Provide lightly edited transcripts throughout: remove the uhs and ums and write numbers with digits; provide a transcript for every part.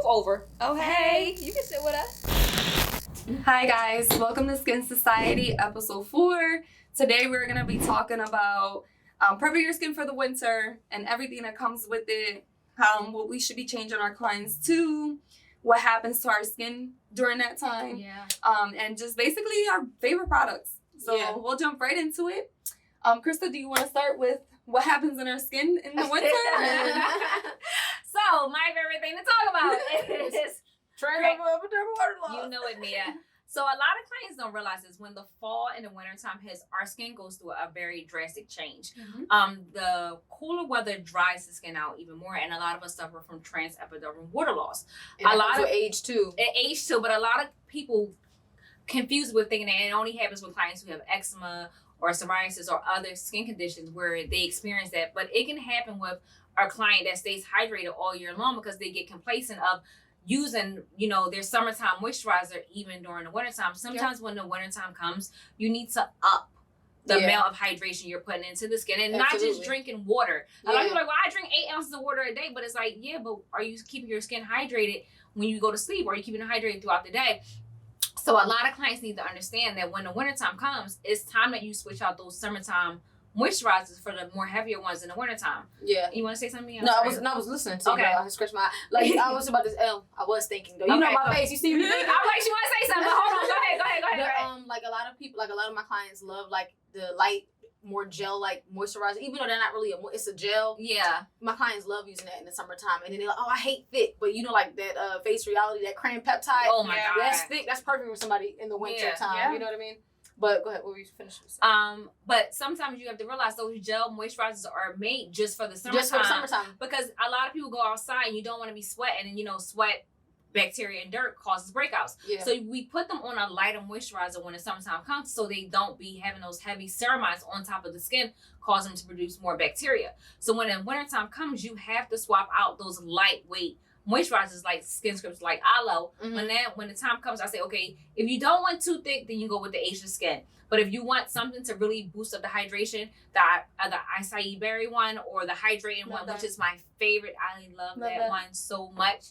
over. Oh, hey, you can sit with us. Hi guys, welcome to Skin Society episode 4. Today we're going to be talking about prepping your skin for the winter and everything that comes with it, what we should be changing our clients to, what happens to our skin during that time, and just basically our favorite products. So we'll jump right into it. Krista, do you want to start with what happens in our skin in the winter? So, my favorite thing to talk about is You know it, Mia. So, a lot of clients don't realize this. When the fall and the winter time hits, our skin goes through a very drastic change. Mm-hmm. The cooler weather dries the skin out even more, and a lot of us suffer from transepidermal water loss. And a lot of age too. Age too, but a lot of people confuse with thinking that it only happens with clients who have eczema or psoriasis or other skin conditions where they experience that. But it can happen with our client that stays hydrated all year long because they get complacent of using, their summertime moisturizer even during the wintertime. Sometimes when the wintertime comes, you need to up the amount of hydration you're putting into the skin and not just drinking water. A lot of people are like, well, I drink 8 ounces of water a day, but it's like, but are you keeping your skin hydrated when you go to sleep, or are you keeping it hydrated throughout the day? So a lot of clients need to understand that when the wintertime comes, it's time that you switch out those summertime moisturizers for the more heavier ones in the wintertime. Yeah. You want to say something? No, I was listening to you. I scratched my eye. I was about this. I was thinking though. You know my face. You see me thinking. I'm like, she want to say something. But hold on. Go ahead. Like a lot of people, like a lot of my clients love like the light, more gel like moisturizer, even though they're not really it's a gel. Yeah. My clients love using that in the summertime, and then they're like, oh, I hate thick, but like that face reality, that cream peptide. Oh my god, that's thick. That's perfect for somebody in the winter time. Yeah. You know what I mean? But go ahead, what were you finishing? But sometimes you have to realize those gel moisturizers are made just for the summertime. Just for the summertime. Because a lot of people go outside and you don't want to be sweating, and sweat, bacteria, and dirt causes breakouts. Yeah. So we put them on a lighter moisturizer when the summertime comes, so they don't be having those heavy ceramides on top of the skin, causing them to produce more bacteria. So when the wintertime comes, you have to swap out those lightweight moisturizers like skin scripts like aloe. When the time comes, I say, okay, if you don't want too thick, then you go with the Asian skin. But if you want something to really boost up the hydration, the acai berry one or the hydrating one, which is my favorite, I love that one so much.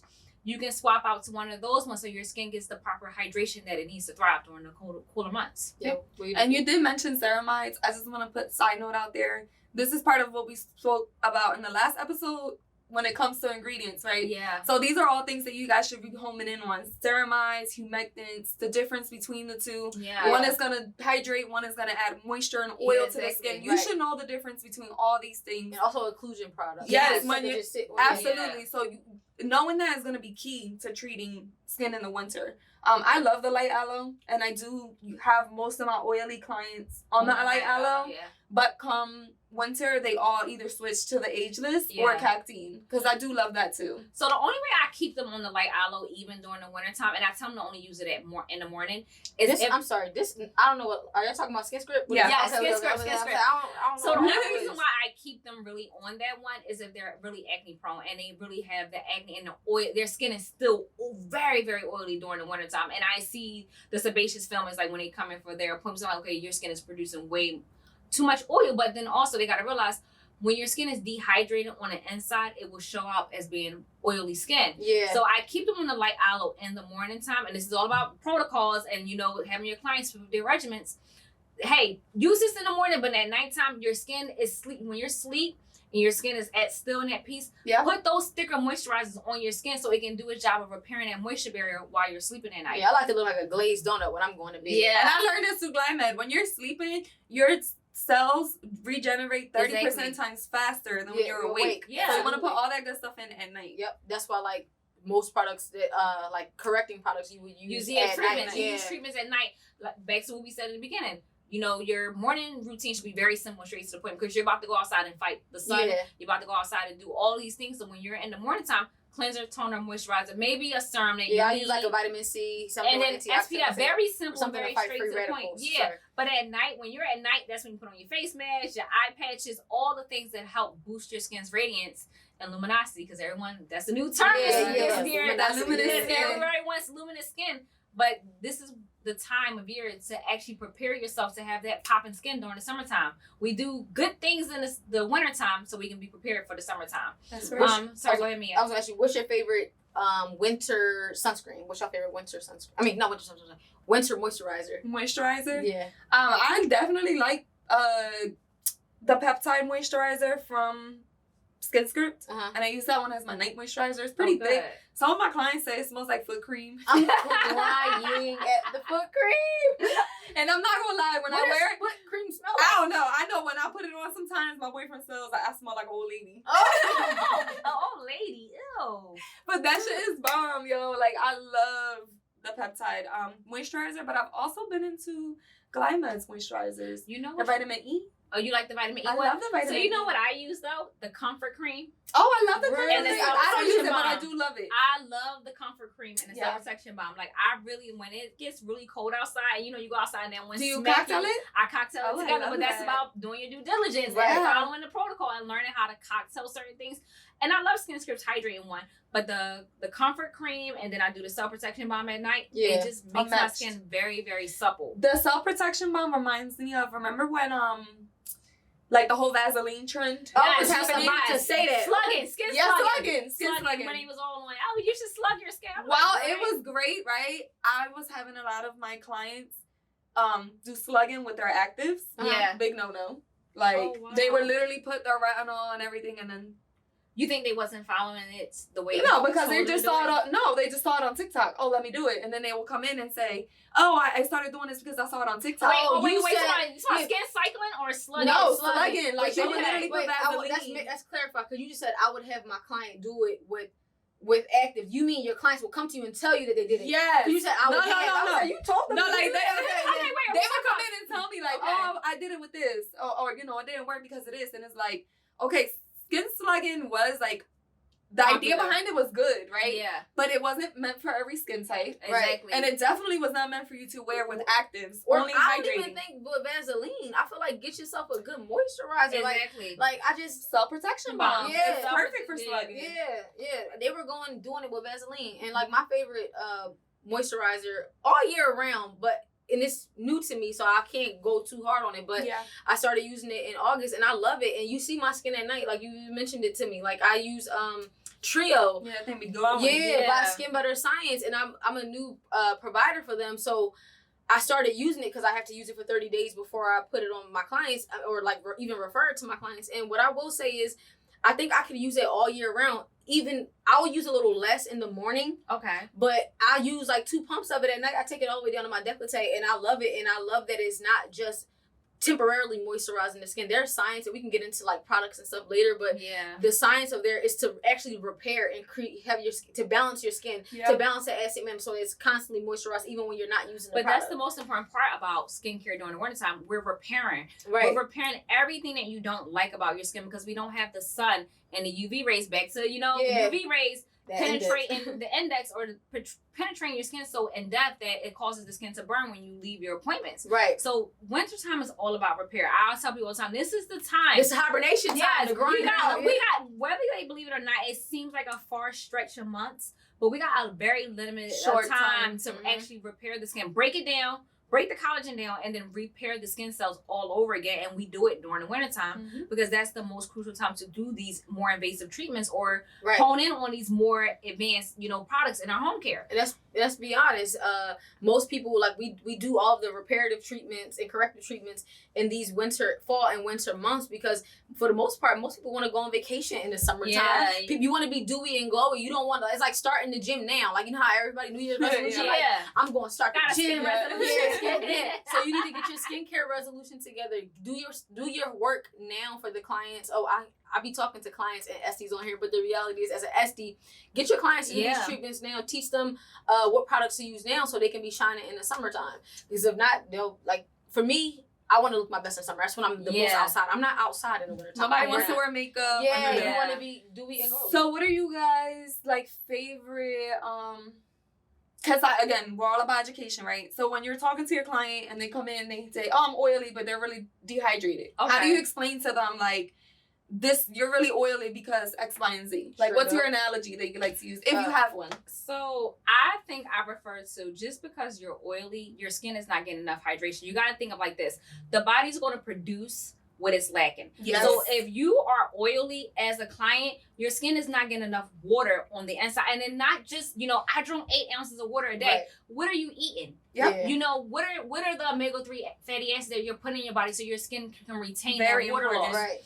You can swap out to one of those ones so your skin gets the proper hydration that it needs to thrive during the cooler months. Yeah. And you did mention ceramides. I just want to put a side note out there. This is part of what we spoke about in the last episode when it comes to ingredients, right? Yeah. So these are all things that you guys should be homing in on. Ceramides, humectants, the difference between the two. Yeah. One is going to hydrate, one is going to add moisture and oil to the skin. You should know the difference between all these things. And also occlusion products. Yes, absolutely. So knowing that is going to be key to treating skin in the winter. I love the light aloe, and I do have most of my oily clients on the light aloe. Yeah. But come winter, they all either switch to the ageless or cactine, because I do love that too. So the only way I keep them on the light aloe even during the wintertime, and I tell them to only use it in the morning, is I don't know what, are y'all talking about skin script? Yeah, skin script. So the only reason why I keep them really on that one is if they're really acne prone and they really have the acne and the oil, their skin is still very, very oily during the wintertime. And I see the sebaceous film is like when they come in for their appointments, I'm like, okay, your skin is producing way too much oil, but then also they got to realize when your skin is dehydrated on the inside, it will show up as being oily skin. Yeah. So I keep them on the light aloe in the morning time, and this is all about protocols and having your clients with their regimens. Hey, use this in the morning, but at nighttime your skin is sleep. When you're asleep and your skin is still in that peace, put those thicker moisturizers on your skin so it can do its job of repairing that moisture barrier while you're sleeping at night. Yeah, I like to look like a glazed donut when I'm going to bed. Yeah, and I learned this through Glymed. When you're sleeping, your cells regenerate 30% times faster than when you're awake. Yeah. So you want to put all that good stuff in at night. Yep. That's why like most products that like correcting products you would use at night. You use treatments at night. Like, back to what we said in the beginning. Your morning routine should be very simple and straight to the point because you're about to go outside and fight the sun. Yeah. You're about to go outside and do all these things. So when you're in the morning time, cleanser, toner, moisturizer, maybe a serum that you need. I use like a vitamin C, something and then SPF, very simple, something very to straight to the point. Yeah, sure. But at night, when you're at night, that's when you put on your face mask, your eye patches, all the things that help boost your skin's radiance and luminosity. Because everyone, that's the new term this year. That luminous skin. Everybody wants luminous skin, but this is the time of year to actually prepare yourself to have that popping skin during the summertime. We do good things in the wintertime so we can be prepared for the summertime. That's right. Sorry, go ahead, Mia. I was actually, what's your favorite winter sunscreen. What's your favorite winter sunscreen? I mean, not winter sunscreen. Winter moisturizer. Moisturizer? Yeah. I definitely like the peptide moisturizer from Skin Script. And I use that one as my night moisturizer. It's pretty thick. Some of my clients say it smells like foot cream. I'm crying at the foot cream. And I'm not gonna lie, when I wear it, foot cream smell like? I don't know. I know when I put it on sometimes my boyfriend says I smell like an old lady. An old lady. Ew. But that shit is bomb, yo. Like I love the peptide moisturizer, but I've also been into Glymed's moisturizers. You know the vitamin E. Oh, you like the vitamin E I one? love the vitamin E. So you know what I use though? The comfort cream. Oh, I love the comfort cream. I don't use it, but I do love it. I love the comfort cream and the cell protection balm. Like I really, when it gets really cold outside, you know, you go outside and then when do you cocktail it? I cocktail it together, but that's about doing your due diligence and following the protocol and learning how to cocktail certain things. And I love Skin Script's hydrating one, but the comfort cream and then I do the cell protection balm at night. It just makes my skin very, very supple. The cell protection balm reminds me of, remember when like the whole Vaseline trend was happening to say that. Slugging, skin slugging. When he was all like, oh, you should slug your skin. It was great, right? I was having a lot of my clients do slugging with their actives. Big no. Like they would literally put their retinol and everything and then you think they wasn't following it the way? No, because they just saw it on, they just saw it on TikTok. Oh, let me do it. And then they will come in and say, oh, I started doing this because I saw it on TikTok. Wait, you saw skin cycling or slugging? No, slugging. Like, they would literally put Vaseline. That's clarified, because you just said I would have my client do it with active. You mean your clients will come to you and tell you that they did it? Yes. You said I would have. No. You told them. No, like, they would come in and tell me, like, oh, I did it with this. Or, you know, it didn't work because of this. And it's like, okay, skin slugging was like, the idea behind it was good, right? Yeah. But it wasn't meant for every skin type. Exactly. And it definitely was not meant for you to wear with actives. Or only I hydrating. don't even think with Vaseline. I feel like get yourself a good moisturizer. Exactly. Like I just cell protection balm. Yeah. It's perfect for slugging. Yeah. They were doing it with Vaseline. And like my favorite moisturizer all year round, and it's new to me, so I can't go too hard on it. But I started using it in August, and I love it. And you see my skin at night, like you mentioned it to me. Like I use Trio. Yeah, they be glowing. Yeah, by Skin Butter Science, and I'm a new provider for them. So I started using it because I have to use it for 30 days before I put it on my clients, or like even refer it to my clients. And what I will say is, I think I could use it all year round. Even I'll use a little less in the morning. Okay. But I use like 2 pumps of it at night. I take it all the way down to my décolleté, and I love it. And I love that it's not just temporarily moisturizing the skin. There's science, and we can get into like products and stuff later, but the science of there is to actually repair and to balance your skin, to balance that acid man, so it's constantly moisturized even when you're not using the product. That's the most important part about skincare during the wintertime. We're repairing. Right. We're repairing everything that you don't like about your skin because we don't have the sun and the UV rays back. So, UV rays penetrating the index or penetrating your skin so in depth that it causes the skin to burn when you leave your appointments. Right. So wintertime is all about repair. I tell people all the time, this is the time. It's hibernation time. Yes, to grind we got, whether they believe it or not, it seems like a far stretch of months, but we got a very limited short time to actually repair the skin. Break it down. Break the collagen down and then repair the skin cells all over again. And we do it during the wintertime because that's the most crucial time to do these more invasive treatments or hone in on these more advanced, products in our home care. And let's be honest, most people, like we do all of the reparative treatments and corrective treatments in these fall and winter months because for the most part, most people want to go on vacation in the summertime. Yeah. You want to be dewy and glowy. You don't want to, it's like starting the gym now. Like, how everybody New Year's resolution, like, I'm going to start the gym. So you need to get your skincare resolution together. Do your work now for the clients. Oh, I be talking to clients and SDs on here, but the reality is, as an SD, get your clients to do these treatments now. Teach them what products to use now so they can be shining in the summertime. Because if not, they'll, like, for me, I want to look my best in summer. That's when I'm the most outside. I'm not outside in the winter time. Nobody wants to wear makeup. Yeah, you want to be dewy and glowy. So what are you guys, like, favorite, because, again, we're all about education, right? So when you're talking to your client and they come in, they say, oh, I'm oily, but they're really dehydrated. Okay. How do you explain to them, like, you're really oily because X, Y, and Z? Like, what's your analogy that you like to use, if you have one? So I think I refer to, just because you're oily, your skin is not getting enough hydration. You got to think of like this. The body's going to produce what it's lacking. Yes. So if you are oily as a client, your skin is not getting enough water on the inside. And then not just, I drink 8 ounces of water a day. Right. What are you eating? Yep. Yeah. What are the omega-3 fatty acids that you're putting in your body so your skin can retain Very that water important. loss? Right.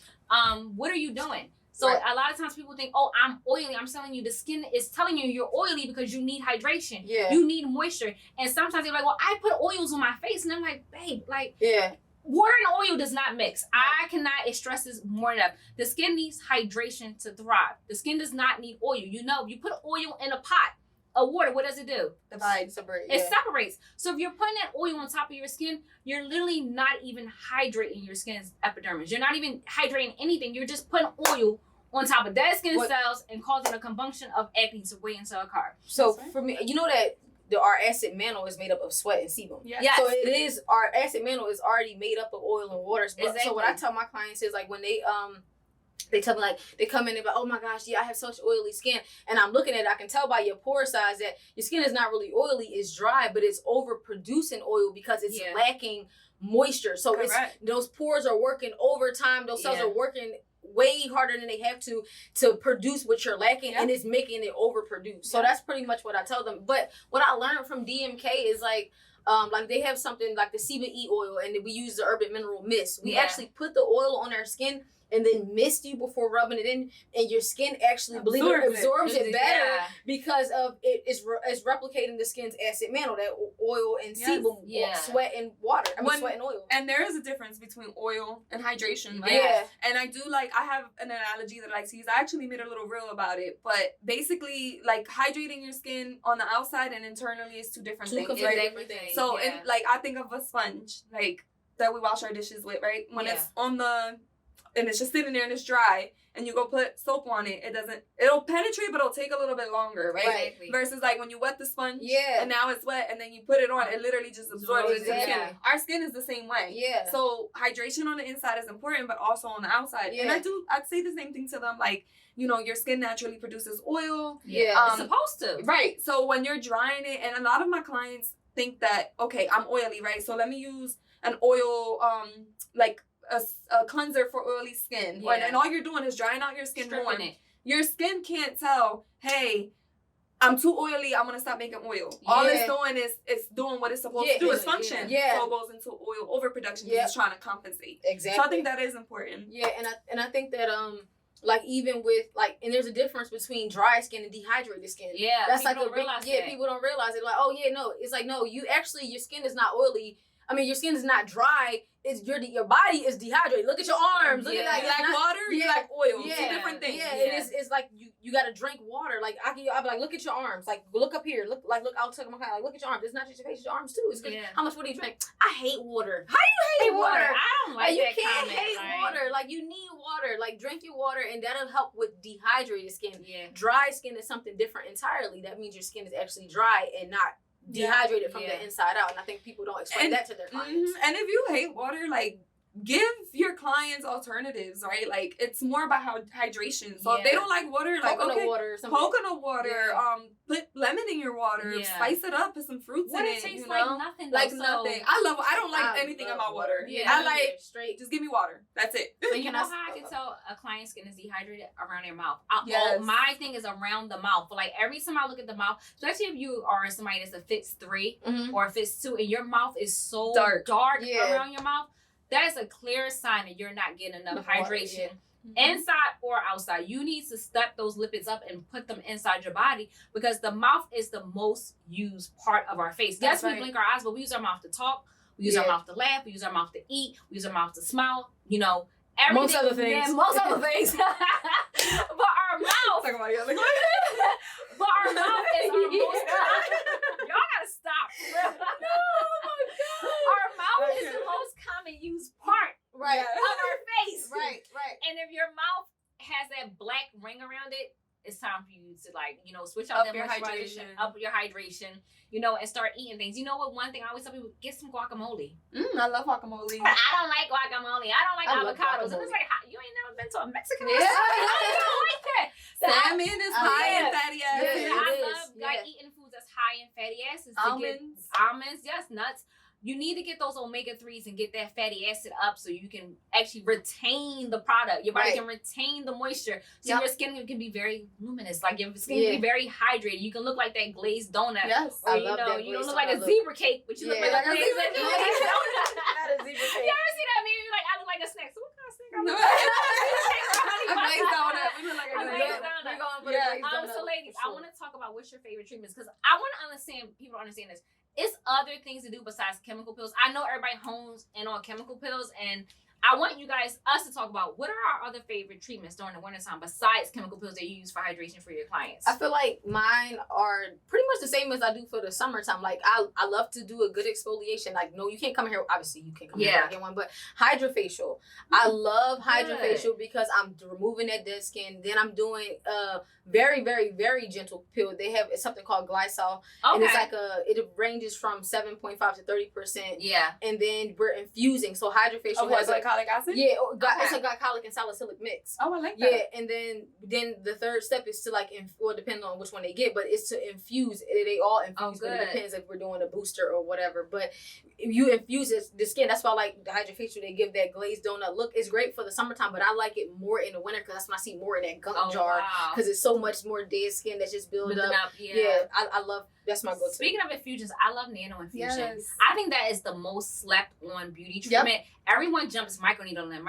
What are you doing? So a lot of times people think, oh, I'm oily. I'm telling you, the skin is telling you you're oily because you need hydration. Yeah. You need moisture. And sometimes they're like, well, I put oils on my face. And I'm like, babe, yeah. Water and oil does not mix. I cannot stress this more enough. The skin needs hydration to thrive. The skin does not need oil. You put oil in a pot of water, what does it do? It separates. So if you're putting that oil on top of your skin, you're literally not even hydrating your skin's epidermis. You're not even hydrating anything. You're just putting oil on top of dead skin cells and causing a combustion of acne to wait until a car. So for me, that our acid mantle is made up of sweat and sebum. Yes. So it is, our acid mantle is already made up of oil and water. Exactly. So what I tell my clients is when they tell me they come in and be like, oh my gosh, I have such oily skin. And I'm looking at it, I can tell by your pore size that your skin is not really oily, it's dry, but it's overproducing oil because it's lacking moisture. So those pores are working overtime. Those cells are working way harder than they have to produce what you're lacking, and it's making it overproduce. So that's pretty much what I tell them. But what I learned from DMK is they have something like the CBE oil, and we use the Urban Mineral Mist. We actually put the oil on our skin and then mist you before rubbing it in, and your skin actually absorbs it better because of it's replicating the skin's acid mantle, that oil and sebum, sweat and water. Sweat and oil. And there is a difference between oil and hydration. And I do I have an analogy that I like to use. I actually made a little reel about it, but basically hydrating your skin on the outside and internally is two different things. So I think of a sponge that we wash our dishes with, right? When it's on and it's just sitting there and it's dry, and you go put soap on it, it'll penetrate, but it'll take a little bit longer, right? Exactly. Versus when you wet the sponge, and now it's wet, and then you put it on, it literally just absorbs into the skin. Our skin is the same way. Yeah. So hydration on the inside is important, but also on the outside. Yeah. And I'd say the same thing to them, your skin naturally produces oil. Yeah. It's supposed to. Right. So when you're drying it, and a lot of my clients think that, okay, I'm oily, right? So let me use an oil, a cleanser for oily skin. And all you're doing is drying out your skin more. Your skin can't tell, hey, I'm too oily, I'm going to stop making oil. All it's doing is it's doing what it's supposed to do. It's function. Yeah. So it goes into oil overproduction because it's trying to compensate. Exactly. So I think that is important. Yeah, and I think that even with and there's a difference between dry skin and dehydrated skin. Yeah, that's people don't realize that. People don't realize it. It's no, you actually, your skin is not oily. I mean, your skin is not dry. It's your body is dehydrated. Look at your arms. Look at that. You like water. You like oil. Yeah. Two different things. Yeah, and it's you gotta drink water. I'll be look at your arms. Look up here. Look. I'll take my hand. Look at your arms. It's not just your face. It's your arms too. It's how much water do you drink? I hate water. How do you hate water? I don't like you that can't comment, hate water. You need water. Drink your water, and that'll help with dehydrated skin. Yeah. Dry skin is something different entirely. That means your skin is actually dry and not dehydrated from the inside out. And I think people don't explain that to their clients. And if you hate water, give your clients alternatives, right? It's more about hydration. So if they don't like water, coconut water or something. Coconut water, put lemon in your water, spice it up, put some fruits in it. Tastes like nothing. Nothing. I don't like anything in my water. Yeah. I straight. Just give me water. That's it. So you know how I can tell a client's skin is dehydrated? Around their mouth. My thing is around the mouth. But every time I look at the mouth, especially if you are somebody that's a fits 3 or a fits 2, and your mouth is so dark around your mouth, that is a clear sign that you're not getting enough hydration. Inside or outside. You need to step those lipids up and put them inside your body, because the mouth is the most used part of our face. Yes, we blink our eyes, but we use our mouth to talk. We use our mouth to laugh. We use our mouth to eat. We use our mouth to smile. Everything. Most other things. But our mouth. But our mouth is our most. Y'all gotta stop. Our mouth is the most common used part of our face. Right. And if your mouth has that black ring around it, it's time for you to switch out that moisturization, up your hydration, and start eating things. You know what? One thing I always tell people: get some guacamole. I love guacamole. I don't like guacamole. I don't like avocados. And it's you ain't never been to a Mexican restaurant. I don't like that. Salmon is high in fatty acids. I love eating foods that's high in fatty acids. Almonds. Almonds, yes, nuts. you need to get those omega-3s and get that fatty acid up so you can actually retain the product. Your body can retain the moisture. So your skin can be very luminous. Like your skin can be very hydrated. You can look like that glazed donut. Yes. Or, you don't look like a zebra cake, but you look like a glazed donut. Not a zebra cake. You ever see that meme? Like, I look like a snack. So what kind of snack I look No. like? A glazed donut. We look like a glazed donut. So ladies, I want to talk about what's your favorite treatments, because I want to understand, people don't understand this. It's other things to do besides chemical pills. I know everybody hones in on chemical pills, and I want us to talk about what are our other favorite treatments during the wintertime besides chemical pills that you use for hydration for your clients. I feel like mine are pretty much the same as I do for the summertime. Like I love to do a good exfoliation. Like, no, you can't come here. Obviously, you can't come here and get one, but hydrofacial. I love hydrofacial because I'm removing that dead skin. Then I'm doing very, very, very gentle pill. It's something called glycol, and it's like it ranges from 7.5 to 30%. Yeah, and then we're infusing. So hydrofacial has like glycolic acid? Yeah, it's a glycolic and salicylic mix. Oh, I like that. Yeah, and then the third step is to like, depending on which one they get, but it's to infuse. They all infuse, but it depends if we're doing a booster or whatever. But you infuse the skin. That's why I like the hydrofacial. They give that glazed donut look. It's great for the summertime, but I like it more in the winter because that's when I see more in that gunk jar because it's so much more dead skin that's just building up. Yeah, I love. That's my go-to. Speaking of infusions, I love nano infusion. Yes. I think that is the most slept on beauty treatment. Everyone jumps microneedling.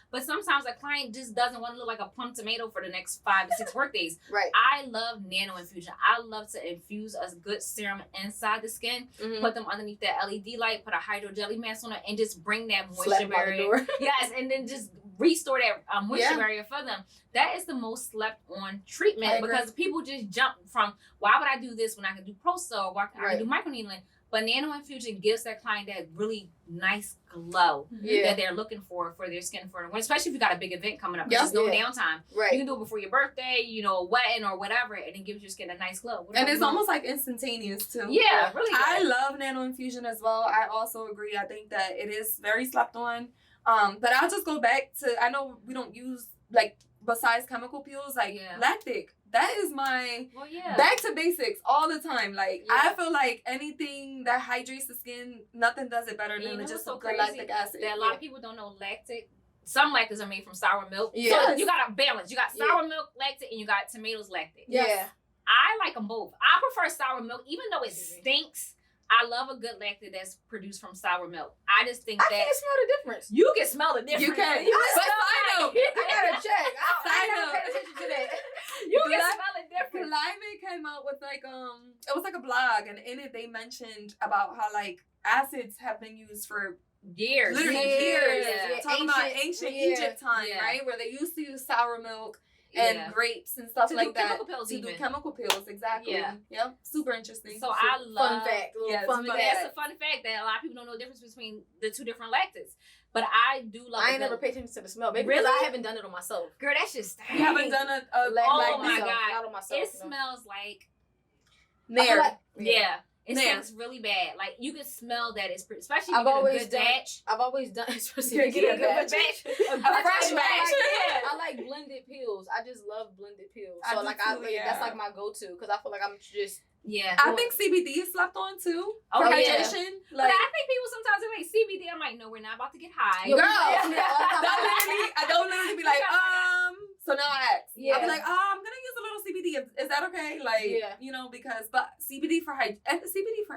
But sometimes a client just doesn't want to look like a plump tomato for the next 5 to 6 work days. Right. I love nano infusion. I love to infuse a good serum inside the skin, put them underneath that LED light, put a hydro jelly mask on it, and just bring that moisture barrier. Yes, and then just restore that moisture barrier for them. That is the most slept on treatment because people just jump from, why would I do this when I can do Pro-Cell, or why can I do microneedling? But nano infusion gives that client that really nice glow that they're looking for their skin for when, especially if you got a big event coming up. There's no downtime. Right. You can do it before your birthday, a wedding or whatever, and it gives your skin a nice glow. And it's almost like instantaneous too. Yeah, really good. I love nano infusion as well. I also agree. I think that it is very slept on. But I'll just go back to, I know we don't use, like, besides chemical peels, like lactic. That is my back to basics all the time. Like, I feel like anything that hydrates the skin, nothing does it better than just some good lactic acid. That a lot of people don't know lactic. Some lactics are made from sour milk. Yeah. So you got to balance. You got sour milk lactic and you got tomatoes lactic. Yeah. I like them both. I prefer sour milk, even though it stinks. I love a good lactic that's produced from sour milk. I just think that... I can't smell the difference. You can smell the difference. You can. I gotta check. I never paid attention to that. You can smell the difference. Climate came out with like, it was like a blog, and in it they mentioned about how like acids have been used for years. Literally years. Yeah. Talking about ancient Egypt time, right? Where they used to use sour milk and grapes and stuff like that. To do chemical pills, exactly. Yeah. Yep. Super interesting. So I love... Fun fact. That's a fun fact that a lot of people don't know the difference between the two different lactics. But I do love I ain't never paid attention to the smell. Maybe because I haven't done it on myself. Girl, that shit stinks. You haven't done a oh my God. Not on myself. It smells like... Yeah. It stinks really bad. Like, you can smell that it's especially if you get a good batch. I've always done, especially if you get a good batch. A fresh batch. I like blended pills. I just love blended pills. So that's like my go-to because I feel like I'm just I think CBD is slept on too. For hydration. Like, but I think people sometimes are like CBD. I'm like, no, we're not about to get high. Girl, I don't literally be like, so now I ask. I'll be like, I'm gonna use a little CBD. Is that okay? Like, because but CBD for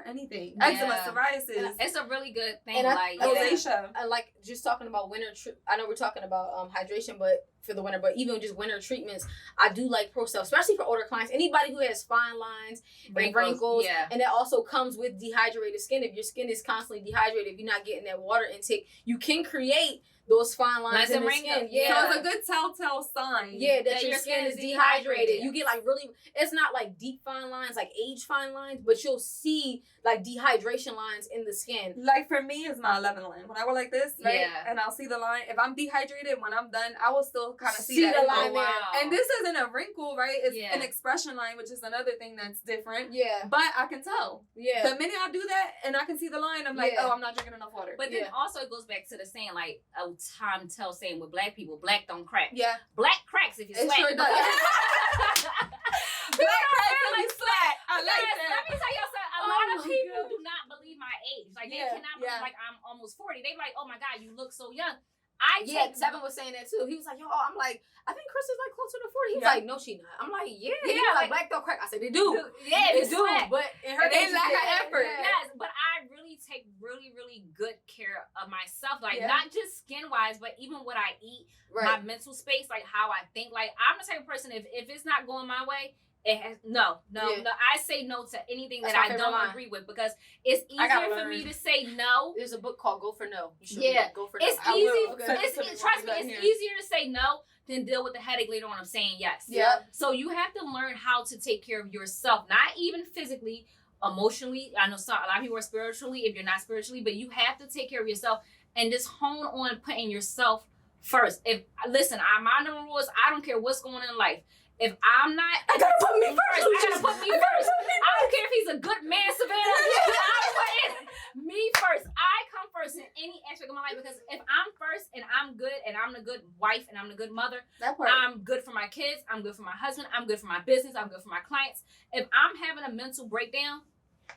anything. Eczema, psoriasis. It's a really good thing. And like rosacea. I like just talking about winter. I know we're talking about hydration, but for the winter, but even just winter treatments, I do like Pro-Cell, especially for older clients. Anybody who has fine lines, wrinkles, and that also comes with dehydrated skin. If your skin is constantly dehydrated, if you're not getting that water intake, you can create those fine lines in the skin. So it's a good telltale sign. Yeah, that your skin is dehydrated. You get like really, it's not like deep fine lines, like age fine lines, but you'll see like dehydration lines in the skin. Like for me, it's my 11 line. When I go like this, right? Yeah. And I'll see the line. If I'm dehydrated, when I'm done, I will still kind of see that the line. Wow. And this isn't a wrinkle, right? It's an expression line, which is another thing that's different. Yeah. But I can tell. Yeah. The minute I do that and I can see the line, I'm like, oh, I'm not drinking enough water. But then also it goes back to the saying, like, time tell saying with black people, black don't crack. Yeah. Black cracks if you sweat. Sure does. Black cracks if you sweat. I like that. Let me tell you something. A lot of people do not believe my age. Like, Like they cannot believe like I'm almost 40. They like, oh my God, you look so young. Tevin was saying that too. He was like, yo, I'm like, I think Chris is like closer to 40. He was like, no, she not. I'm like, yeah. He was like, black don't crack. I said, they do. Yeah, they do. But in her case, lack of effort. Yes, but I really take really, really good care of myself. Like not just skin wise, but even what I eat, my mental space, like how I think. Like I'm the type of person, if it's not going my way, it has no. I say no to anything that I don't agree with because it's easier for me to say no. There's a book called Go for No. You should Go for No. It's easy. Trust me, it's easier to say no than deal with the headache later on of saying yes. Yeah. So you have to learn how to take care of yourself, not even physically, emotionally. I know a lot of people are spiritually. If you're not spiritually, but you have to take care of yourself and just hone on putting yourself first. My number one rule is I don't care what's going on in life. If I'm not, I gotta put me first. I don't care if he's a good man, Savannah. I'm putting me first. I come first in any aspect of my life because if I'm first and I'm good and I'm the good wife and I'm the good mother, I'm good for my kids. I'm good for my husband. I'm good for my business. I'm good for my clients. If I'm having a mental breakdown,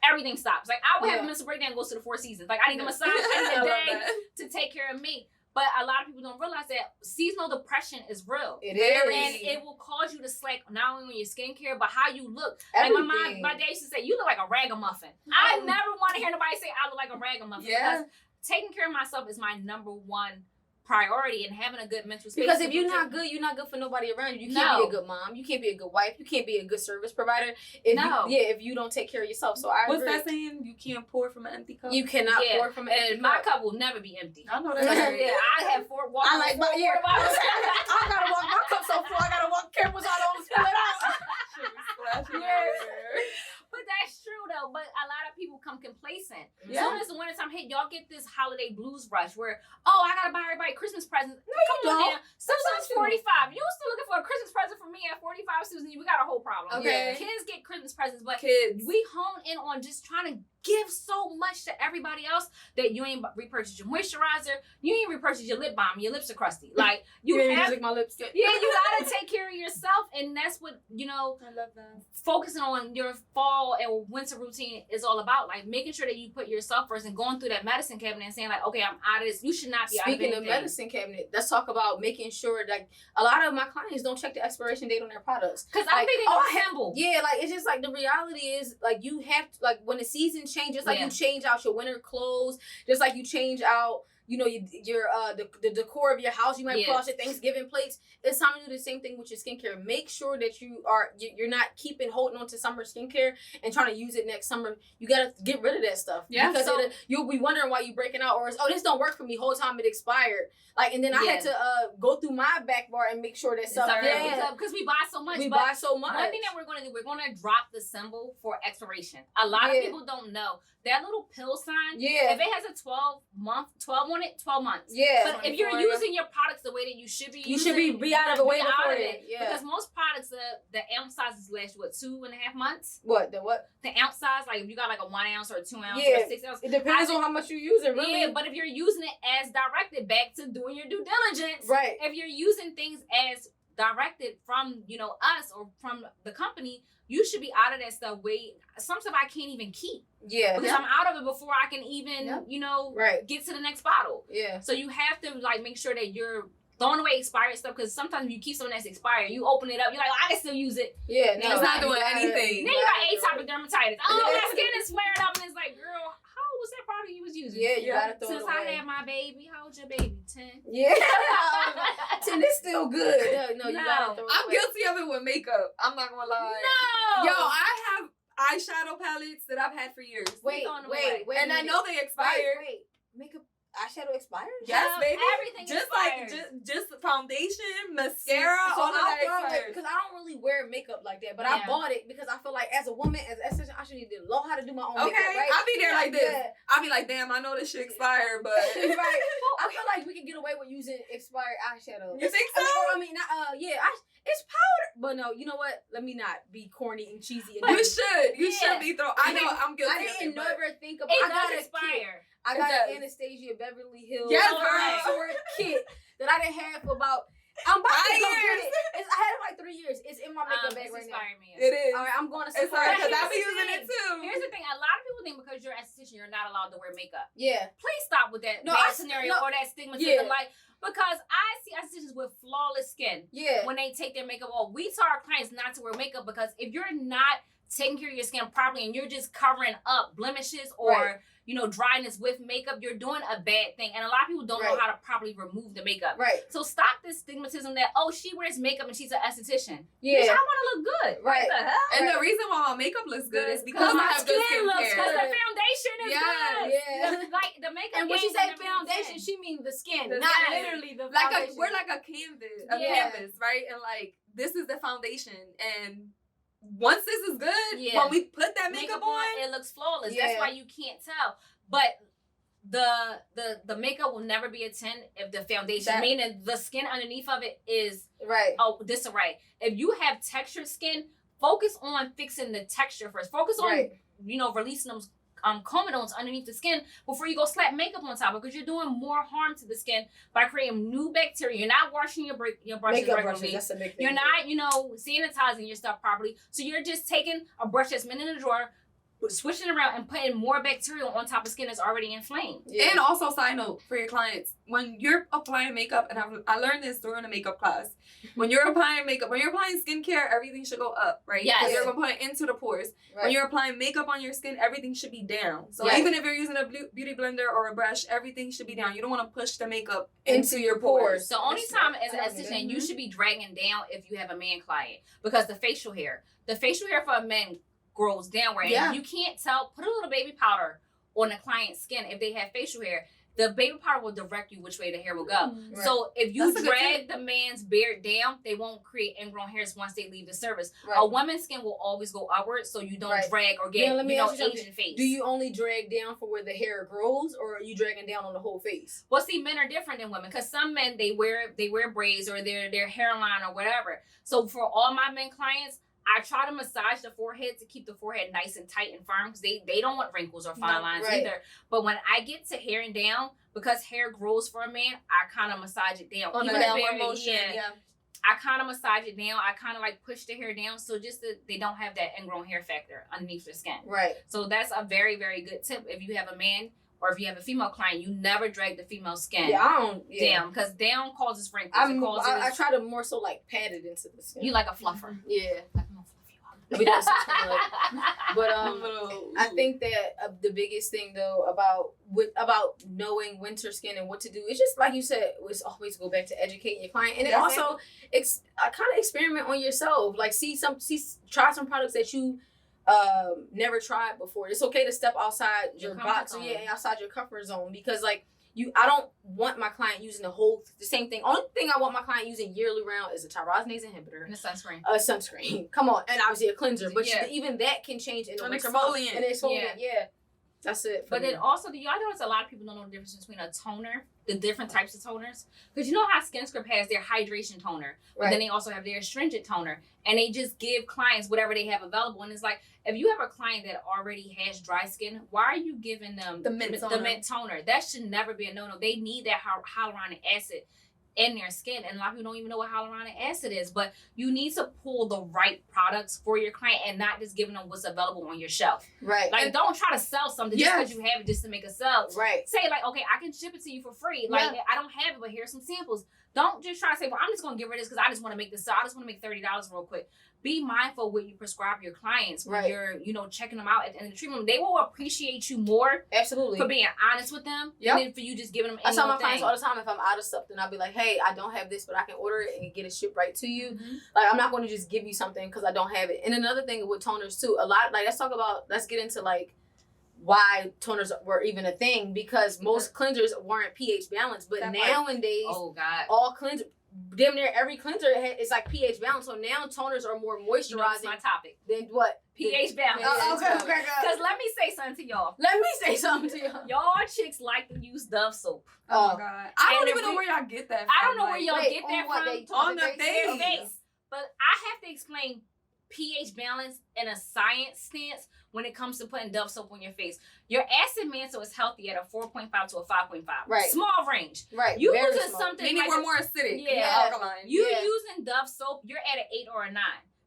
everything stops. Like I would have a mental breakdown, goes to the Four Seasons. Like I need a massage. I need a day to take care of me. But a lot of people don't realize that seasonal depression is real. It is. And it will cause you to slack not only on your skincare, but how you look. Everything. Like my dad used to say, you look like a ragamuffin. I never want to hear nobody say I look like a ragamuffin. Because taking care of myself is my number one priority and having a good mental space. Because if you're not good for nobody around you. You can't be a good mom. You can't be a good wife. You can't be a good service provider. If you don't take care of yourself. So I agree. What's that saying? You can't pour from an empty cup? You cannot pour from an empty cup. My cup will never be empty. I know that. I have 4 water. I like my bottles. I gotta walk my cup so full. I gotta walk cameras out on spill it out. But that's true though. But a lot of people come complacent. Soon as the wintertime hit, y'all get this holiday blues rush where, I gotta buy everybody Christmas presents. No, you don't. Susan's 45. You still looking for a Christmas present from me at 45, Susan? We got a whole problem. Okay. Kids get Christmas presents, but we hone in on just trying to give so much to everybody else that you ain't repurchase your moisturizer, you ain't repurchase your lip balm, your lips are crusty. Like you have my lipstick. Yeah, you gotta take care of yourself, and that's what I love that. Focusing on your fall and winter routine is all about. Like making sure that you put yourself first and going through that medicine cabinet and saying like, okay, I'm out of this. You should not be out of anything. Speaking of medicine cabinet, let's talk about making sure that a lot of my clients don't check the expiration date on their products. Because I think they symbol. Yeah, like it's just like the reality is like you have to, like when the season changes, like you change out your winter clothes, just like you change out, your the decor of your house. You might pull out your Thanksgiving plates. It's time to do the same thing with your skincare. Make sure that you're not holding on to summer skincare and trying to use it next summer. You gotta get rid of that stuff. Yeah. Because you'll be wondering why you breaking out, or it's, this don't work for me. Whole time it expired. Like, and then I had to go through my back bar and make sure that stuff. Because we buy so much. Buy so much. One thing that we're gonna do, we're gonna drop the symbol for expiration. A lot of people don't know that little pill sign. Yeah. If it has a 12 on it, 12 months. Yeah. But if you're using your products the way that you should be, be out of the way before it. Yeah. Because most products, the ounce sizes last 2.5 months. What? The ounce size, like if you got like a 1 ounce or a 2 ounce or a 6 ounce. It depends on how much you use it, really. Yeah, but if you're using it as directed, back to doing your due diligence. Right. If you're using things as directed from, us or from the company, you should be out of that stuff. Some stuff I can't even keep. Yeah. Because I'm out of it before I can even, get to the next bottle. Yeah. So you have to make sure that you're throwing away expired stuff, because sometimes if you keep something that's expired, you open it up, you're like, I can still use it. Yeah. No, it's not doing anything. Then you got atopic dermatitis. That skin is flared up, and it's like, girl, how was that product you was using? Yeah, you gotta throw it away. Since I had my baby, how old's your baby? 10? Yeah. 10 is still good. No, you gotta throw it away. I'm guilty of it with makeup. I'm not gonna lie. No. Yo, I have eyeshadow palettes that I've had for years. Wait. And I know they expired. Wait. Makeup eyeshadow expired? Yes, baby. Everything just expired. Just foundation, mascara, all of that expired. Because I don't really wear makeup like that, but I bought it because I feel like as a woman, as an esthetician, I should need to learn how to do my own makeup, right? I'll be there like this. I'll be like, damn, I know this shit expired, but right. I feel like we can get away with using expired eyeshadow. You think so? It's powder. But no, you know what? Let me not be corny and cheesy. You should be throwing. I know I'm guilty. I didn't never think about it. It does expire. I got an Anastasia Beverly Hills sword kit that I didn't have for about. I'm about to go get it. I had it like 3 years. It's in my makeup bag right now. It is. All right, I'm going to Sephora because I be using it too. Here's the thing: a lot of people think because because you're an esthetician, you're not allowed to wear makeup. Yeah. Please stop with that scenario or that stigmatism. Like, because I see estheticians with flawless skin. Yeah. When they take their makeup off, we tell our clients not to wear makeup because if you're not taking care of your skin properly and you're just covering up blemishes or dryness with makeup, you're doing a bad thing. And a lot of people don't know how to properly remove the makeup. Right. So stop this stigmatism that, she wears makeup and she's an esthetician. Yeah. Bitch, I want to look good. Right. What the hell? And the reason why my makeup looks good is because I have good skincare. Because the foundation is good. Yeah. Like the makeup. And when she say foundation, she means the skin, not literally the like foundation. we're like a canvas, right? And like this is the foundation, and once this is good, when we put that makeup on, it looks flawless. That's why you can't tell. But the makeup will never be a 10 if the foundation, meaning the skin underneath of it is disarray. If you have textured skin, focus on fixing the texture first. Focus on releasing those comedones underneath the skin before you go slap makeup on top, because you're doing more harm to the skin by creating new bacteria. You're not washing your brushes regularly. That's a big thing. You're not, sanitizing your stuff properly. So you're just taking a brush that's been in the drawer, switching it around and putting more bacteria on top of skin that's already inflamed. Yeah. And also, side note for your clients, when you're applying makeup, and I learned this during a makeup class, when you're applying makeup, when you're applying skincare, everything should go up, right? Yes. Because you're going to put it into the pores. Right. When you're applying makeup on your skin, everything should be down. So even if you're using a beauty blender or a brush, everything should be down. You don't want to push the makeup into your pores. The only time as an esthetician, you should be dragging down if you have a man client, because the facial hair for a man grows downward. And you can't tell, put a little baby powder on the client's skin if they have facial hair. The baby powder will direct you which way the hair will go. Right. So if you drag the man's beard down, they won't create ingrown hairs once they leave the surface. Right. A woman's skin will always go upward, so you don't drag or get Asian face. Do you only drag down for where the hair grows, or are you dragging down on the whole face? Well, see, men are different than women, because some men they wear braids or their hairline or whatever. So for all my men clients, I try to massage the forehead to keep the forehead nice and tight and firm, because they don't want wrinkles or fine lines either. But when I get to hair and down, because hair grows for a man, I kind of massage it down. On the downward motion, I kind of massage it down. I kind of like push the hair down, so just that they don't have that ingrown hair factor underneath their skin. Right. So that's a very, very good tip. If you have a man or if you have a female client, you never drag the female skin down, because down causes wrinkles. I try to more so like pat it into the skin. You like a fluffer. Yeah. But I think that the biggest thing though about knowing winter skin and what to do, it's just like you said, it's always go back to educating your client, and then also kind of experiment on yourself. Like try some products that you never tried before. It's okay to step outside your box, outside your comfort zone, because like I don't want my client using the same thing. Only thing I want my client using yearly round is a tyrosinase inhibitor and a sunscreen. A sunscreen. Come on, and obviously a cleanser. But even that can change in an exfoliant. An exfoliant, That's it. But then also, do y'all notice a lot of people don't know the difference between a toner, the different types of toners? Because you know how SkinScript has their hydration toner, but then they also have their astringent toner, and they just give clients whatever they have available. And it's like, if you have a client that already has dry skin, why are you giving them the mint toner? That should never be a no-no. They need that hyaluronic acid in their skin, and a lot of people don't even know what hyaluronic acid is. But you need to pull the right products for your client and not just giving them what's available on your shelf. Right. Like, don't try to sell something just because you have it just to make a sell. Right. Say like, okay, I can ship it to you for free. Like, I don't have it, but here's some samples. Don't just try to say, well, I'm just going to get rid of this because I just want to make this sell. I just want to make $30 real quick. Be mindful of what you prescribe your clients when you're, checking them out at the end of the treatment. They will appreciate you more. Absolutely. For being honest with them than for you just giving them any I tell my clients all the time, if I'm out of something, I'll be like, hey, I don't have this, but I can order it and get it shipped right to you. Mm-hmm. Like, I'm not going to just give you something because I don't have it. And another thing with toners too, let's get into like why toners were even a thing, because most cleansers weren't pH balanced, but nowadays, all cleansers, damn near every cleanser is like pH balanced. So now toners are more moisturizing. That's my topic. Than what? pH balance. Okay. Because let me say something to y'all. Y'all chicks like to use Dove soap. Oh God. I don't even know where y'all get that from. I don't know where y'all get that from. On the face. But I have to explain pH balance in a science stance when it comes to putting Dove soap on your face. Your acid mantle is healthy at a 4.5 to a 5.5. Right. Small range. Right. You using something meaning we're more acidic. Alkaline. You using Dove soap, you're at an 8 or a 9.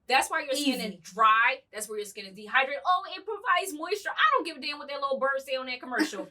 That's why your skin is dry. That's where your skin is dehydrated. Oh, it provides moisture. I don't give a damn what that little bird say on that commercial.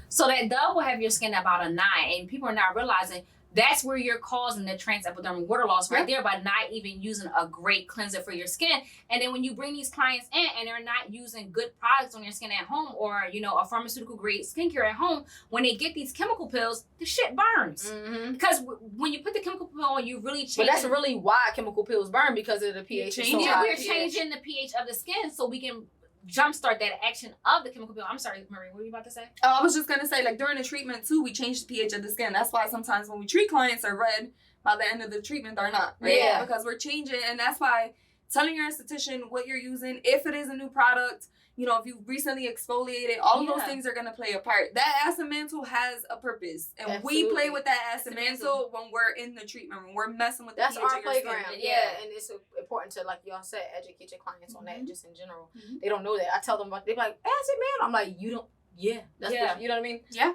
So that Dove will have your skin about a 9, and people are not realizing that's where you're causing the transepidermal water loss right there by not even using a great cleanser for your skin. And then when you bring these clients in and they're not using good products on their skin at home, or a pharmaceutical grade skincare at home, when they get these chemical pills, the shit burns. Because when you put the chemical pill on, you really change. But that's really why chemical pills burn, because of the pH. We're changing the pH of the skin so we can jumpstart that action of the chemical pill. I'm sorry, Marie, what were you about to say? Oh, I was just gonna say, like, during the treatment too, we change the pH of the skin. That's why sometimes when we treat clients, they're red. By the end of the treatment, they're not. Right? Yeah. Because we're changing, and that's why telling your esthetician what you're using, if it is a new product, if you recently exfoliated, all of those things are gonna play a part. That acid mantle has a purpose, and we play with that acid mantle when we're in the treatment, when we're messing with the pH our of your playground. skin. Yeah, and it's important to, like y'all said, educate your clients on that, just in general. They don't know that. I tell them about, they're like, acid mantle. I'm like, you don't. Yeah, that's what, you know what I mean. Yeah,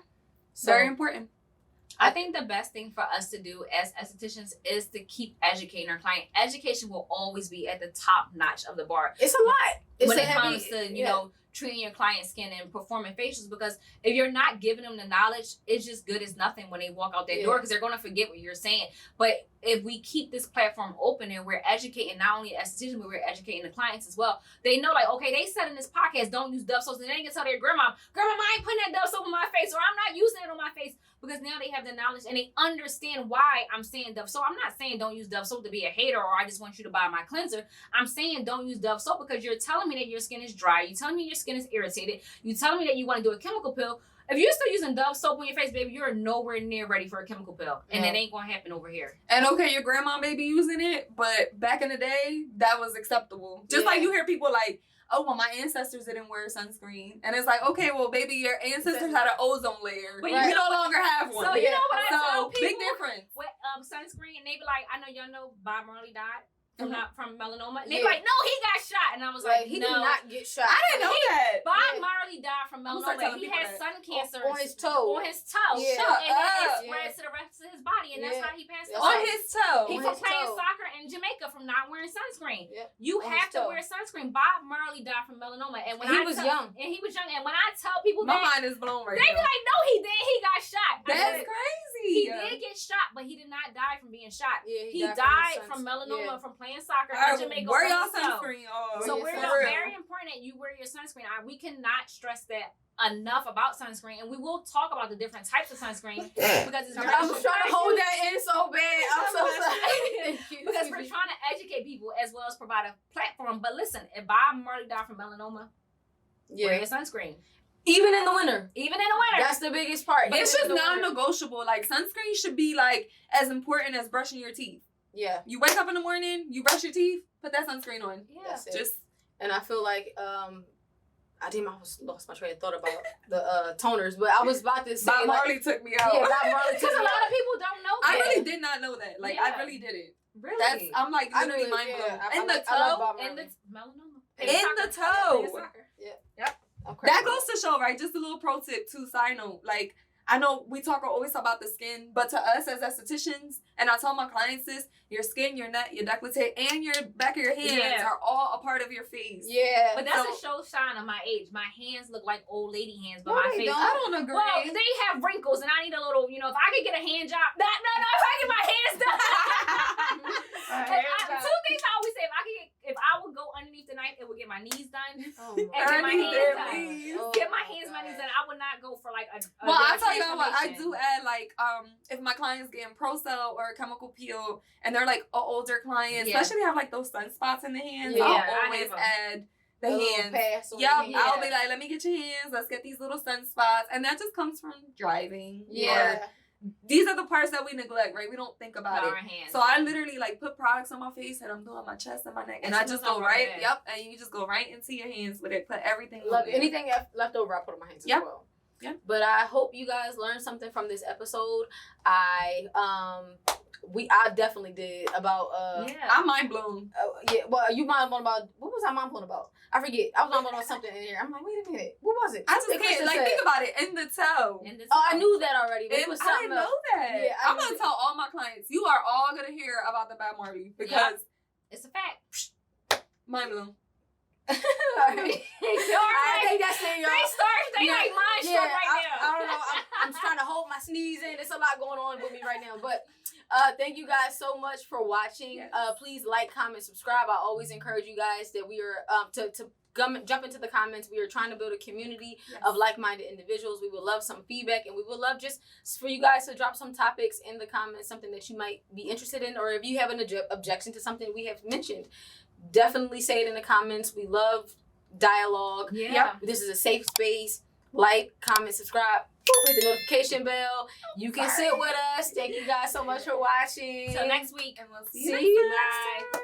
so, very important. I think the best thing for us to do as estheticians is to keep educating our client. Education will always be at the top notch of the bar. It's a lot. When it comes to, treating your client's skin and performing facials, because if you're not giving them the knowledge, it's just good as nothing when they walk out that door, because they're going to forget what you're saying. But if we keep this platform open and we're educating not only estheticians, but we're educating the clients as well, they know, like, okay, they said in this podcast, don't use Dove soap. And they can tell their grandma, I ain't putting that Dove soap on my face, or I'm not using it on my face, because now they have the knowledge and they understand why I'm saying Dove soap. I'm not saying don't use Dove soap to be a hater, or I just want you to buy my cleanser. I'm saying don't use Dove soap because you're telling me that your skin is dry. You're telling me your skin is irritated. You're telling me that you want to do a chemical pill. If you're still using Dove soap on your face, baby, you're nowhere near ready for a chemical pill. And it ain't going to happen over here. And okay, your grandma may be using it, but back in the day, that was acceptable. Just like you hear people like, oh, well, my ancestors didn't wear sunscreen. And it's like, okay, well, baby, your ancestors had an ozone layer. But you no longer have one. So you know what I tell people? Big difference. With sunscreen, and they be like, I know y'all know Bob Marley died from melanoma. And they be like, no, he got shot. And I was like, he did not get shot. I didn't know that. Bob Marley died from melanoma. He had sun cancer on his toe. On his toe. Yeah. And then it spread to the rest of his body. And that's how he passed away. On his toe. He was playing soccer in Jamaica from not wearing sunscreen. You have to wear sunscreen. Bob Marley died from melanoma. And when he was young. And he was young. And when I tell people my that, mind is blown right they be like, no, he did. He got shot. That's crazy. He did get shot, but he did not die from being shot. Yeah, he died from melanoma from playing soccer in Jamaica. Wear y'all sunscreen. So we're very important that you wear your sunscreen. We cannot stress that enough about sunscreen, and we will talk about the different types of sunscreen because it's I'm trying to hold that in so bad. I'm so sorry. Because we're trying to educate people as well as provide a platform. But listen, if Bob Marley died from melanoma, wear your sunscreen. Even in the winter. That's the biggest part. It's just non-negotiable. Like, sunscreen should be, like, as important as brushing your teeth. Yeah. You wake up in the morning, you brush your teeth, put that sunscreen on. Yeah. That's it. And I feel like, I lost my train of thought about the toners, but I was about to say, Bob Marley took me out. Yeah, Bob Marley took me out. Because a lot of people don't know that. I really did not know that. Like, I really didn't. Really? I'm like literally mind blown. In the toe. In the melanoma. In the toe. Yep. That goes to show, right? Just a little pro tip too, side note. Like, I know we always talk about the skin, but to us as estheticians, and I tell my clients this, your skin, your neck, your décolleté, and your back of your hands are all a part of your face. Yeah. But that's a show sign of my age. My hands look like old lady hands, but my face. I don't agree. Well, they have wrinkles, and I need a little, if I could get a hand job. No, if I get my hands done. Two things I always say, if I would go underneath the knife, it would get my knees done. And get my hands done. Get my hands, my knees done. I would not go for like a well, I tell you what, I do add like, if my client's getting Pro-Cell or a chemical peel, and they're like an older client, especially have like those sunspots in the hands, I'll always add the hands. I'll be like, let me get your hands. Let's get these little sunspots. And that just comes from driving. Yeah. These are the parts that we neglect, right? We don't think about it. Hands. So I literally like put products on my face and I'm doing my chest and my neck. And I just go right, and you just go right into your hands with it. Put everything on there. Anything left over, I put on my hands as well. Yeah. But I hope you guys learned something from this episode. I definitely did about I'm mind blown. Well, you mind blown about what was I mind blown about? I forget. I was mind blown about something in here. I'm like, wait a minute, what was it? I just can't think about it. In the toe. Oh, I knew that already. But it was something I didn't know that. Yeah, I'm gonna tell all my clients. You are all gonna hear about the Bob Marley because it's a fact. Mind blown. I think that's it, y'all. They like mind struck right now. I don't know. I'm trying to hold my sneeze in. There's a lot going on with me right now. But thank you guys so much for watching. Yes. Please like, comment, subscribe. I always encourage you guys that we are to jump into the comments. We are trying to build a community of like-minded individuals. We would love some feedback, and we would love just for you guys to drop some topics in the comments, something that you might be interested in, or if you have an objection to something we have mentioned, definitely say it in the comments. We love dialogue. Yeah. This is a safe space. Like, comment, subscribe, hit the notification bell. You can sit with us. Thank you guys so much for watching. Till next week. And we'll see See you you next next time. time.